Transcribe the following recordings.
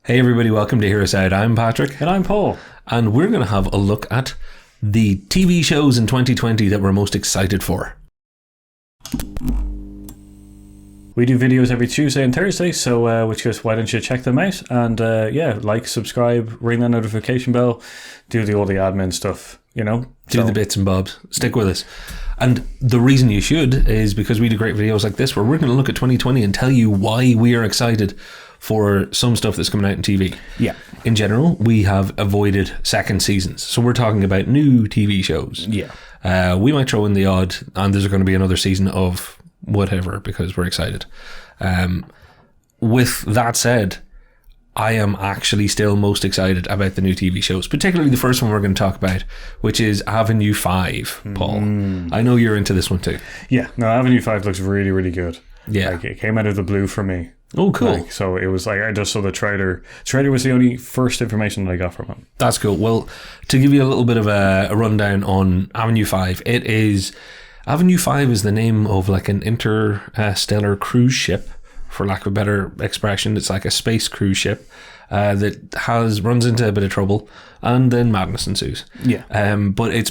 Hey everybody, welcome to Hear Us Out. I'm Patrick. And I'm Paul. And we're going to have a look at the TV shows in 2020 that we're most excited for. We do videos every Tuesday and Thursday, so which goes, why don't you check them out? And like, subscribe, ring that notification bell, do all the admin stuff, you know? Do the bits and bobs. Stick with us. And the reason you should is because we do great videos like this where we're going to look at 2020 and tell you why we are excited for some stuff that's coming out in TV. Yeah. In general, we have avoided second seasons. So we're talking about new TV shows. Yeah. We might throw in the odd, and there's going to be another season of whatever because we're excited. With that said, I am actually still most excited about the new TV shows, particularly the first one we're going to talk about, which is Avenue 5, Paul. I know you're into this one too. Yeah, no, Avenue 5 looks really, really good. Yeah. Like, it came out of the blue for me. Oh, cool. Like, so it was like, I just saw the trailer. The trailer was the only first information that I got from him. That's cool. Well, to give you a little bit of a rundown on Avenue 5, Avenue 5 is the name of like an interstellar cruise ship, for lack of a better expression. It's like a space cruise ship that runs into a bit of trouble, and then madness ensues. Yeah. But it's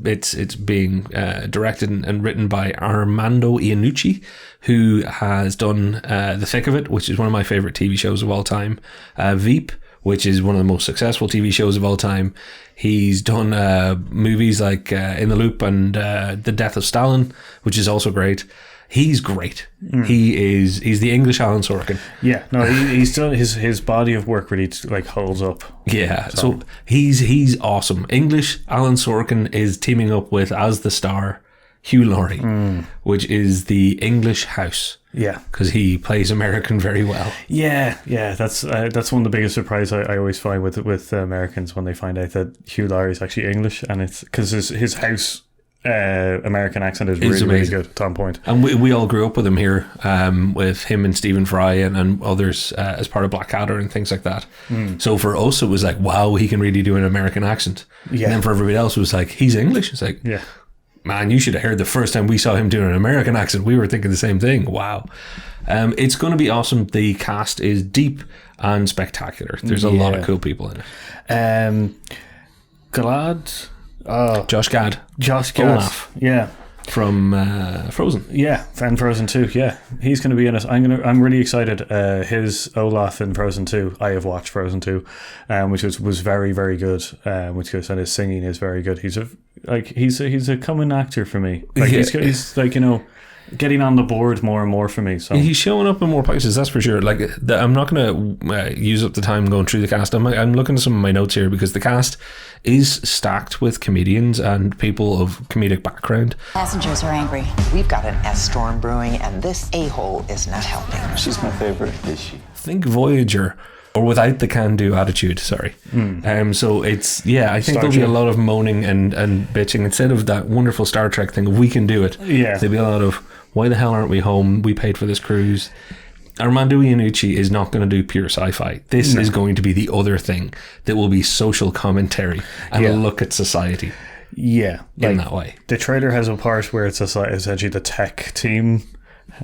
it's being directed and written by Armando Iannucci, who has done The Thick of It, which is one of my favorite TV shows of all time. Veep, which is one of the most successful TV shows of all time. He's done movies like In the Loop and The Death of Stalin, which is also great. He's great. He's the English Alan Sorkin. Yeah, no, he's done his body of work really like holds up. Yeah, so he's awesome. English Alan Sorkin is teaming up with, as the star, Hugh Laurie, which is the English House. Yeah, because he plays American very well. Yeah, that's one of the biggest surprise I always find with Americans when they find out that Hugh Laurie is actually English, and it's because his house American accent is really, really good, on point. And we all grew up with him here, with him and Stephen Fry and others as part of Blackadder and things like that. So for us, it was like, wow, he can really do an American accent. Yeah. And then for everybody else, it was like, he's English. It's like, yeah, man, you should have heard the first time we saw him doing an American accent. We were thinking the same thing. Wow. It's going to be awesome. The cast is deep and spectacular. There's a lot of cool people in it. Josh Gad. Olaf. Yeah. From Frozen. Yeah, and Frozen 2. Yeah, he's going to be in it. I'm really excited. His Olaf in Frozen 2. I have watched Frozen 2, which was very, very good. Which goes, and his singing is very good. He's a common actor for me. Like he's like, you know, getting on the board more and more for me. So he's showing up in more places, that's for sure. Like, I'm not going to use up the time going through the cast. I'm looking at some of my notes here because the cast is stacked with comedians and people of comedic background. Passengers are angry. We've got an S-storm brewing, and this a-hole is not helping. She's my favorite, is she? Think Voyager, or without the can-do attitude, sorry. So it's, I think there'll be a lot of moaning and bitching. Instead of that wonderful Star Trek thing, we can do it. Yeah. There'll be a lot of, why the hell aren't we home? We paid for this cruise. Armando Iannucci is not going to do pure sci-fi. This is going to be the other thing that will be social commentary and a look at society. Yeah. In that way. The trailer has a part where it's essentially the tech team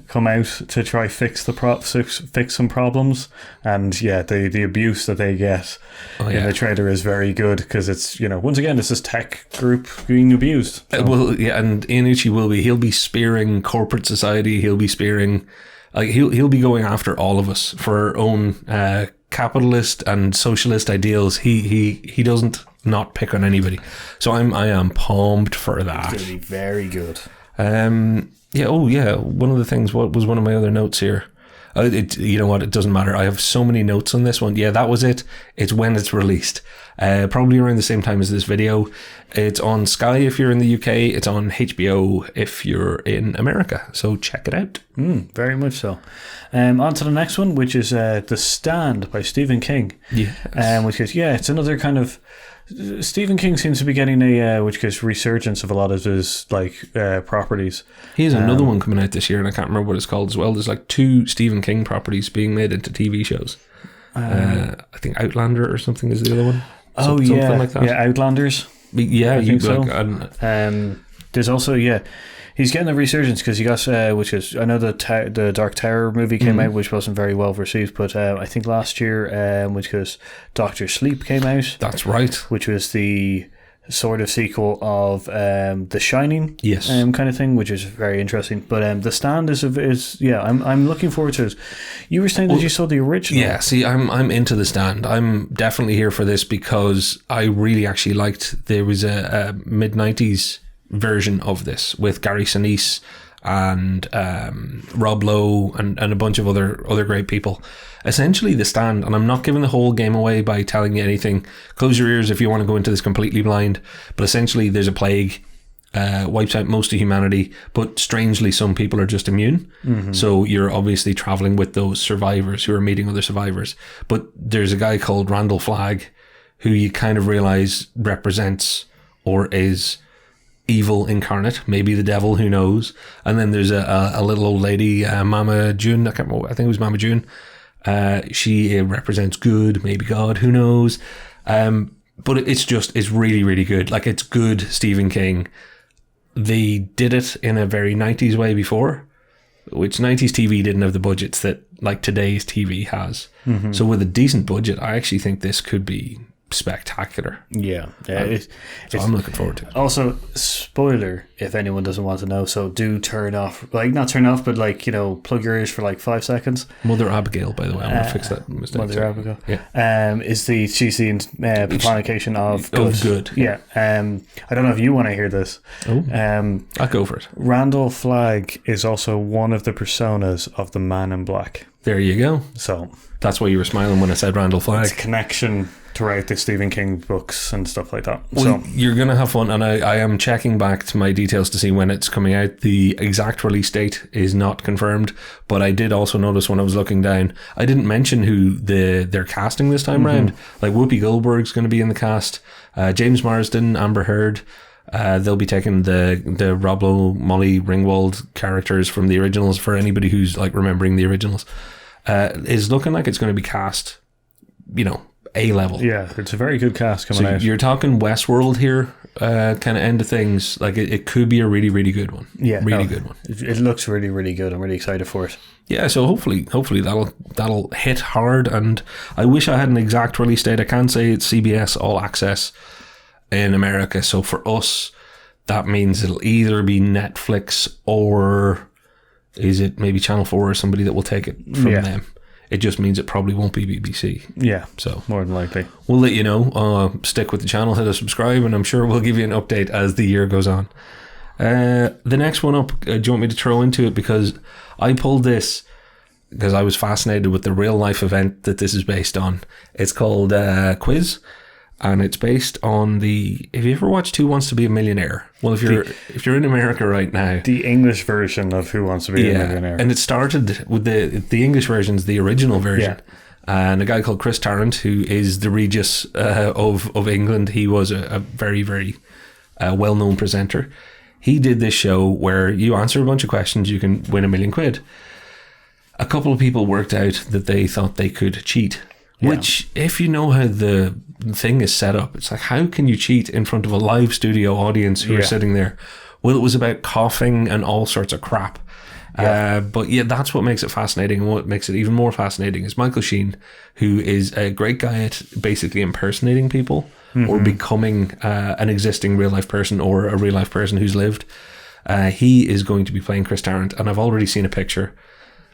come out to try fix some problems, and the abuse that they get in the trailer is very good because it's, you know, once again, it's this tech group being abused. And Iannucci he'll be spearing corporate society. He'll be spearing, like, he'll be going after all of us for our own capitalist and socialist ideals. He doesn't not pick on anybody. So I am pumped for that. It's going to be very good. One of the things, what was one of my other notes here? You know what, it doesn't matter. I have so many notes on this one. Yeah, that was it. It's when it's released. Probably around the same time as this video. It's on Sky if you're in the UK. It's on HBO if you're in America. So check it out. Very much so. On to the next one, which is The Stand by Stephen King. Yes. Which is, it's another kind of... Stephen King seems to be getting a resurgence of a lot of his properties. He has another one coming out this year, and I can't remember what it's called as well. There's like 2 Stephen King properties being made into TV shows. I think Outlander or something is the other one. Something like that. Yeah, Outlanders. Yeah, I think so. There's also He's getting a resurgence because he got, which is, I know the Dark Tower movie came out, which wasn't very well received, but I think last year, which was Doctor Sleep came out. That's right. Which was the sort of sequel of The Shining, yes, kind of thing, which is very interesting. But The Stand is I'm looking forward to it. You were saying that you saw the original. Yeah, see, I'm into The Stand. I'm definitely here for this because I really actually liked. There was a mid-90s version of this with Gary Sinise and Rob Lowe and a bunch of other great people. Essentially, The Stand, and I'm not giving the whole game away by telling you anything. Close your ears if you want to go into this completely blind. But essentially, there's a plague, wipes out most of humanity, but strangely, some people are just immune. Mm-hmm. So you're obviously traveling with those survivors who are meeting other survivors. But there's a guy called Randall Flagg who you kind of realize represents or is evil incarnate, maybe the devil, who knows. And then there's a little old lady, Mama June, I think it was Mama June. She represents good, maybe God, who knows. But it's really, really good. Like, it's good Stephen King. They did it in a very 90s way before, which 90s TV didn't have the budgets that like today's TV has. Mm-hmm. So with a decent budget, I actually think this could be spectacular. Yeah. So I'm looking forward to it. Also, spoiler if anyone doesn't want to know, so do turn off, like, not turn off, but like, you know, plug your ears for like 5 seconds. Mother Abigail, by the way, I'm going to fix that mistake. Mother Abigail. Yeah. She's the personification of good. Yeah. I don't know if you want to hear this. I'll go for it. Randall Flagg is also one of the personas of the Man in Black. There you go. So that's why you were smiling when I said Randall Flagg. It's a connection throughout the Stephen King books and stuff like that. Well, you're going to have fun, and I am checking back to my details to see when it's coming out. The exact release date is not confirmed, but I did also notice when I was looking down, I didn't mention who they're casting this time round. Like, Whoopi Goldberg's going to be in the cast, James Marsden, Amber Heard. They'll be taking the Rob Lowe, Molly Ringwald characters from the originals for anybody who's like remembering the originals. It's looking like it's going to be cast, you know, A-level. Yeah, it's a very good cast coming out. You're talking Westworld here, kind of end of things. Like, it could be a really, really good one. Yeah, good one. It looks really, really good. I'm really excited for it. Yeah, so hopefully that'll hit hard. And I wish I had an exact release date. I can't say it's CBS All Access in America. So for us, that means it'll either be Netflix or is it maybe Channel 4 or somebody that will take it from them. It just means it probably won't be BBC. Yeah, so more than likely. We'll let you know. Stick with the channel, hit a subscribe, and I'm sure we'll give you an update as the year goes on. The next one up, do you want me to throw into it? Because I pulled this because I was fascinated with the real life event that this is based on. It's called Quiz. And it's based on the. Have you ever watched Who Wants to Be a Millionaire? Well, if you're in America right now, the English version of Who Wants to Be a Millionaire, and it started with the English version's the original version, and a guy called Chris Tarrant, who is the Regis of England. He was a very, very well known presenter. He did this show where you answer a bunch of questions, you can win £1 million. A couple of people worked out that they thought they could cheat. Which, if you know how the thing is set up, it's like, how can you cheat in front of a live studio audience who are sitting there? Well, it was about coughing and all sorts of crap. But that's what makes it fascinating. And what makes it even more fascinating is Michael Sheen, who is a great guy at basically impersonating people or becoming an existing real life person or a real life person who's lived. He is going to be playing Chris Tarrant, and I've already seen a picture.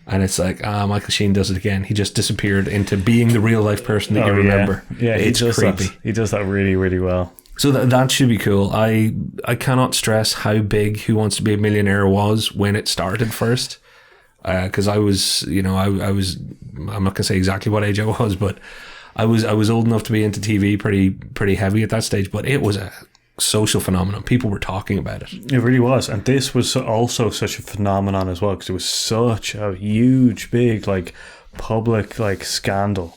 And it's like, Michael Sheen does it again. He just disappeared into being the real life person that you remember. Yeah, it's creepy. He does that really, really well. So that should be cool. I cannot stress how big Who Wants to Be a Millionaire was when it started first. Because I was, I was, I'm not going to say exactly what age I was, but I was old enough to be into TV pretty heavy at that stage. But it was a social phenomenon. People were talking about it. It really was. And this was also such a phenomenon as well, because it was such a huge, big, like, public, like, scandal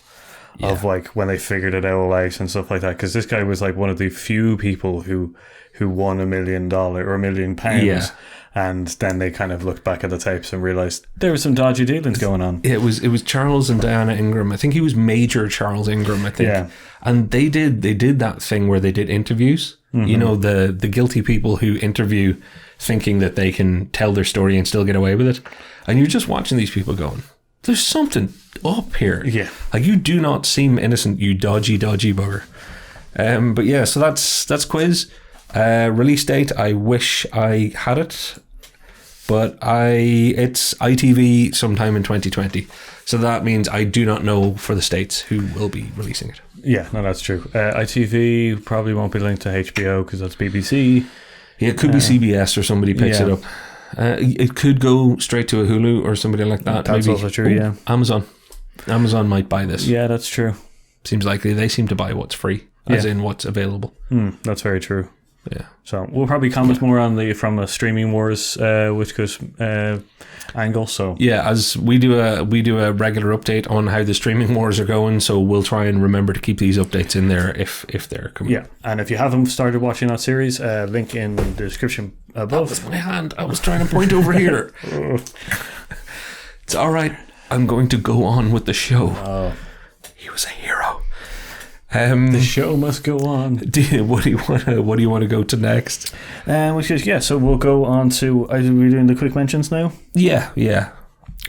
of, like, when they figured it out live and stuff like that. Because this guy was, like, one of the few people who won $1 million or £1 million. Yeah. And then they kind of looked back at the tapes and realised there was some dodgy dealings going on. It was Charles and Diana Ingram. I think he was Major Charles Ingram, I think. Yeah. And they did that thing where they did interviews. You know, the guilty people who interview thinking that they can tell their story and still get away with it. And you're just watching these people going, there's something up here. Yeah. Like, you do not seem innocent, you dodgy bugger. But yeah, so that's quiz. Release date, I wish I had it, but it's ITV sometime in 2020. So that means I do not know for the States who will be releasing it. Yeah, no, that's true. ITV probably won't be linked to HBO because that's BBC. Yeah, it could be CBS or somebody picks it up. It could go straight to a Hulu or somebody like that. That's maybe. also true, yeah. Amazon might buy this. Yeah, that's true. Seems likely. They seem to buy what's free, as in what's available. That's very true. Yeah. So we'll probably comment more on from a streaming wars, which goes angle. So yeah, as we do a regular update on how the streaming wars are going. So we'll try and remember to keep these updates in there if they're coming. Yeah, and if you haven't started watching that series, link in the description above. That was my hand. I was trying to point over here. It's all right. I'm going to go on with the show. Oh. He was a hero. The show must go on. What do you want to go to next? Which is so we'll go on to. Are we doing the quick mentions now? Yeah.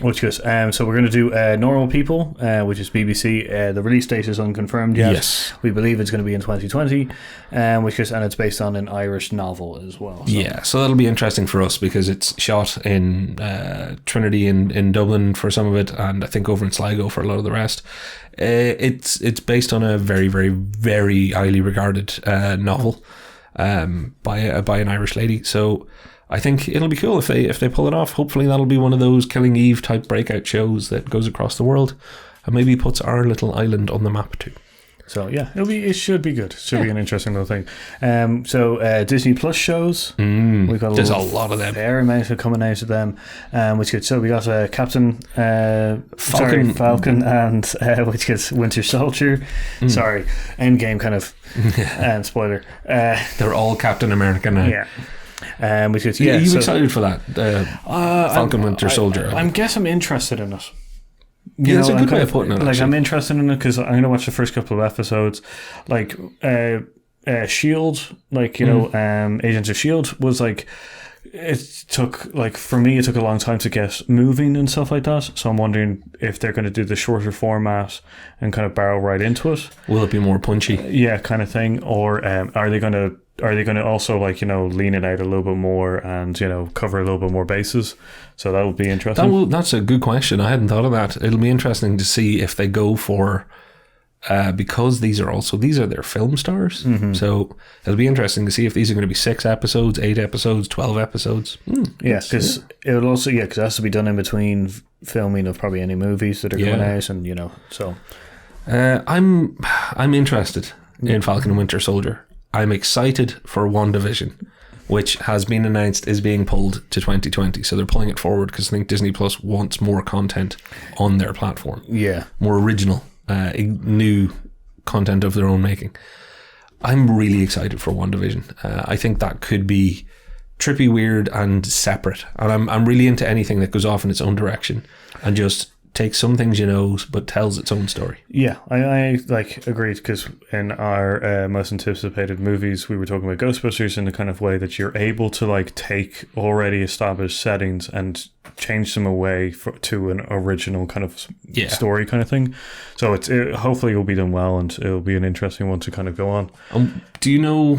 Which is so we're going to do Normal People, which is BBC. The release date is unconfirmed yet. Yes, we believe it's going to be in 2020, and it's based on an Irish novel as well. So. Yeah, so that'll be interesting for us because it's shot in Trinity in Dublin for some of it, and I think over in Sligo for a lot of the rest. It's based on a very, very, very highly regarded novel by an Irish lady. So I think it'll be cool if they pull it off. Hopefully that'll be one of those Killing Eve type breakout shows that goes across the world and maybe puts our little island on the map too. So yeah, it should be good. It should be an interesting little thing. So Disney Plus shows. We've got there's a lot of them. Fair amount of coming out of them, which is so we got Captain Falcon, and which is Winter Soldier. Sorry, Endgame kind of spoiler. They're all Captain America now. Yeah. Which is Are you excited for that? Falcon Winter Soldier. I guess I'm interested in it. It's a good way of putting it. Like, actually. I'm interested in it because I'm going to watch the first couple of episodes. Like, Shield, like, Agents of Shield was like, it took a long time to get moving and stuff like that. So I'm wondering if they're going to do the shorter format and kind of barrel right into it. Will it be more punchy? Yeah, kind of thing. Or are they going to also lean it out a little bit more and cover a little bit more bases? So that would be interesting. That's a good question. I hadn't thought of that. It'll be interesting to see if they go for because these are their film stars. So it'll be interesting to see if these are going to be 6 episodes, 8 episodes, 12 episodes. Yeah, because it would also because it has to be done in between filming of probably any movies that are coming out, and so. I'm interested in Falcon and Winter Soldier. I'm excited for WandaVision, which has been announced is being pulled to 2020. So they're pulling it forward because I think Disney Plus wants more content on their platform. Yeah. More original, new content of their own making. I'm really excited for WandaVision. I think that could be trippy, weird, and separate. And I'm really into anything that goes off in its own direction and just takes some things but tells its own story. Yeah, I agreed because in our most anticipated movies we were talking about Ghostbusters in the kind of way that you're able to take already established settings and change them away to an original kind of story kind of thing. So it hopefully will be done well and it'll be an interesting one to kind of go on. Do you know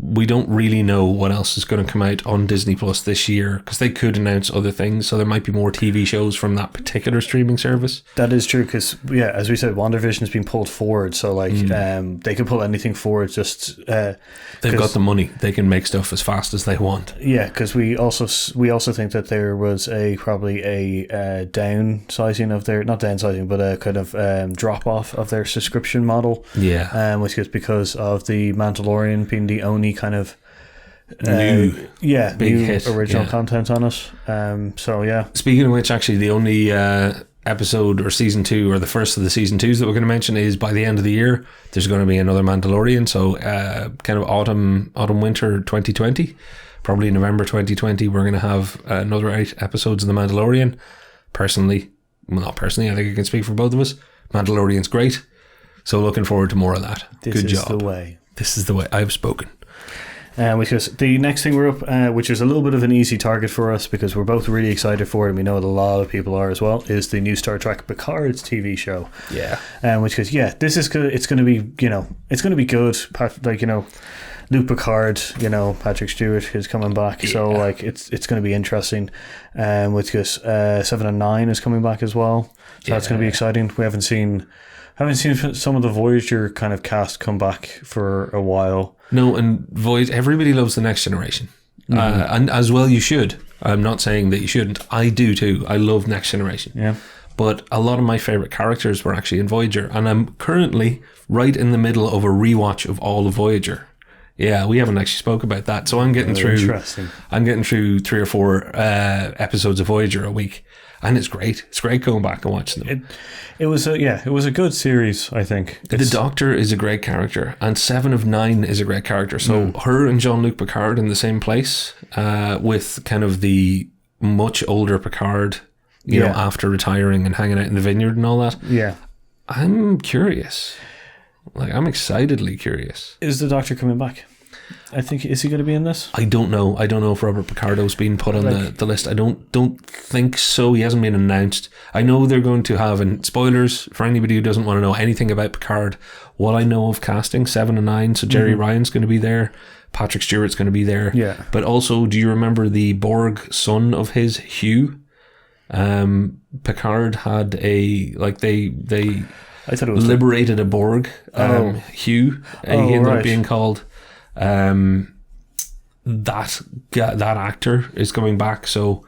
we don't really know what else is going to come out on Disney Plus this year because they could announce other things, so there might be more TV shows from that particular streaming service. That is true because as we said, WandaVision's been pulled forward, so they could pull anything forward. Just they've got the money; they can make stuff as fast as they want. Yeah, because we also think that there was probably a downsizing of their not downsizing, but a kind of drop off of their subscription model. Yeah, which is because of the Mandalorian being the only kind of new hit, original content on it. So yeah. Speaking of which, actually, the only episode or season 2 or the first of the season 2s that we're going to mention is by the end of the year. There's going to be another Mandalorian. So kind of autumn winter 2020, probably November 2020. We're going to have another 8 episodes of the Mandalorian. Personally, well, not personally, I think I can speak for both of us. Mandalorian's great. So looking forward to more of that. This Good is job. the way. This is the way I've spoken. Because the next thing we're up, which is a little bit of an easy target for us because we're both really excited for it, and we know that a lot of people are as well, is the new Star Trek Picard's TV show. Yeah. Which is, this is good. It's going to be, it's going to be good. Like, Luke Picard, Patrick Stewart is coming back, so like it's going to be interesting. Which is 7 and 9 is coming back as well, so that's going to be exciting. We haven't seen some of the Voyager kind of cast come back for a while. No, and everybody loves the Next Generation. And as well you should. I'm not saying that you shouldn't. I do too. I love Next Generation. Yeah. But a lot of my favourite characters were actually in Voyager. And I'm currently right in the middle of a rewatch of all of Voyager. Yeah, we haven't actually spoke about that. So I'm getting through 3 or 4 episodes of Voyager a week. And it's great. It's great going back and watching them. It was a good series, I think. The Doctor is a great character, and 7 of 9 is a great character. So her and Jean-Luc Picard in the same place, with kind of the much older Picard, you know, after retiring and hanging out in the vineyard and all that. Yeah. I'm curious. Like, I'm excitedly curious. Is the Doctor coming back? I think, is he going to be in this? I don't know. I don't know if Robert Picardo's been put on the list. I don't think so. He hasn't been announced. I know they're going to have, and spoilers for anybody who doesn't want to know anything about Picard, what I know of casting, 7 and 9, so Jerry Ryan's going to be there, Patrick Stewart's going to be there. Yeah. But also, do you remember the Borg son of his, Hugh? Picard had I thought it was liberated a Borg, Hugh. He ended up being called... that actor is coming back, so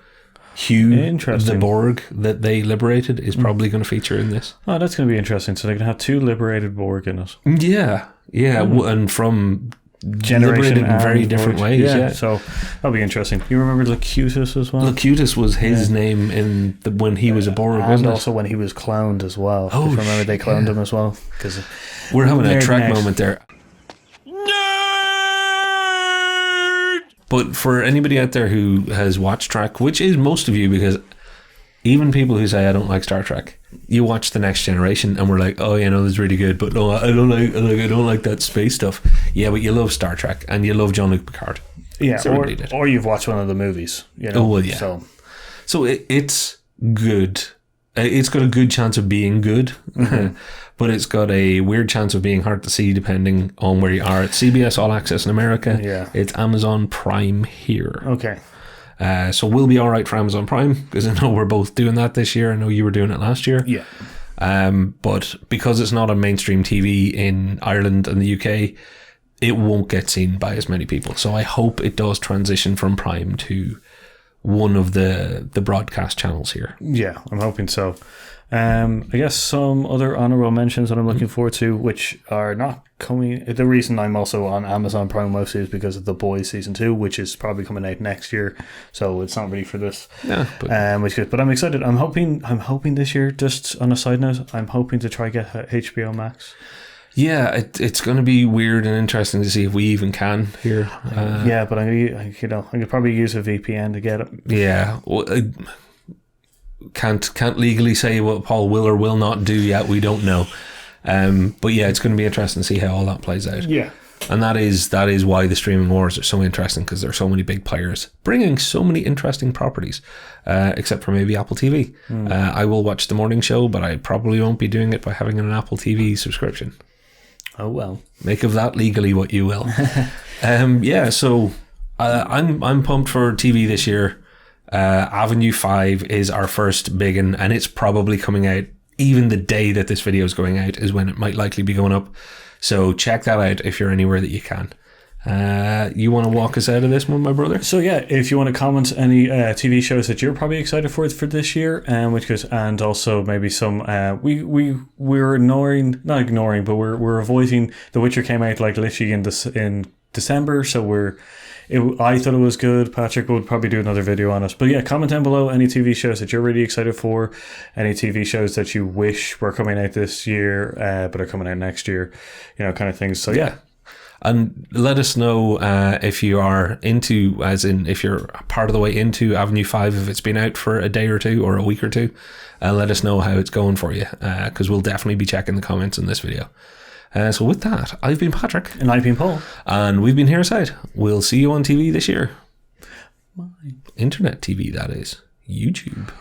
Hugh, the Borg that they liberated, is probably going to feature in this. Oh, that's going to be interesting. So they can have 2 liberated Borg in it. Yeah, and from generation in very different ways. Yeah, so that'll be interesting. You remember Locutus as well? Locutus was his name in when he was a Borg, and wasn't also it? when he was cloned as well. Oh, remember they cloned him as well. Because we're having a Trek moment there. But for anybody out there who has watched Trek, which is most of you, because even people who say I don't like Star Trek, you watch The Next Generation and we're like, oh, this is really good, but no, I don't like that space stuff. Yeah, but you love Star Trek and you love Jean-Luc Picard. Yeah, or you've watched one of the movies. Oh well, yeah. So it's good. It's got a good chance of being good. But it's got a weird chance of being hard to see depending on where you are. It's CBS All Access in America. Yeah. It's Amazon Prime here. Okay. So we'll be all right for Amazon Prime, because I know we're both doing that this year. I know you were doing it last year. Yeah. But because it's not on mainstream TV in Ireland and the UK, it won't get seen by as many people. So I hope it does transition from Prime to one of the broadcast channels here. Yeah, I'm hoping so. I guess some other honorable mentions that I'm looking forward to, which are not coming. The reason I'm also on Amazon Prime mostly is because of The Boys season 2, which is probably coming out next year, so it's not ready for this. Yeah, which is good. But I'm excited. I'm hoping this year. Just on a side note, I'm hoping to try get HBO Max. Yeah, it's going to be weird and interesting to see if we even can here. Yeah, but I could probably use a VPN to get it. Yeah. Well, can't legally say what Paul will or will not do yet. We don't know. But yeah, it's going to be interesting to see how all that plays out. Yeah. And that is why the streaming wars are so interesting, because there are so many big players bringing so many interesting properties, except for maybe Apple TV. I will watch the morning show, but I probably won't be doing it by having an Apple TV subscription. Oh well. Make of that legally what you will. Yeah, so I'm pumped for TV this year. Avenue 5 is our first big one, and it's probably coming out even the day that this video is going out is when it might likely be going up. So check that out if you're anywhere that you can. You want to walk us out of this one, my brother? So yeah, if you want to comment any TV shows that you're probably excited for this year, and also maybe some we're not ignoring, but we're avoiding. The Witcher came out like literally in December, so I thought it was good. Patrick would probably do another video on it. But yeah, comment down below any TV shows that you're really excited for, any TV shows that you wish were coming out this year, but are coming out next year, kind of things. So yeah. And let us know if you are into, as in if you're part of the way into Avenue 5, if it's been out for a day or two or a week or two, let us know how it's going for you, because we'll definitely be checking the comments in this video. So with that, I've been Patrick. And I've been Paul. And we've been Here Aside. We'll see you on TV this year. Internet TV, that is. YouTube.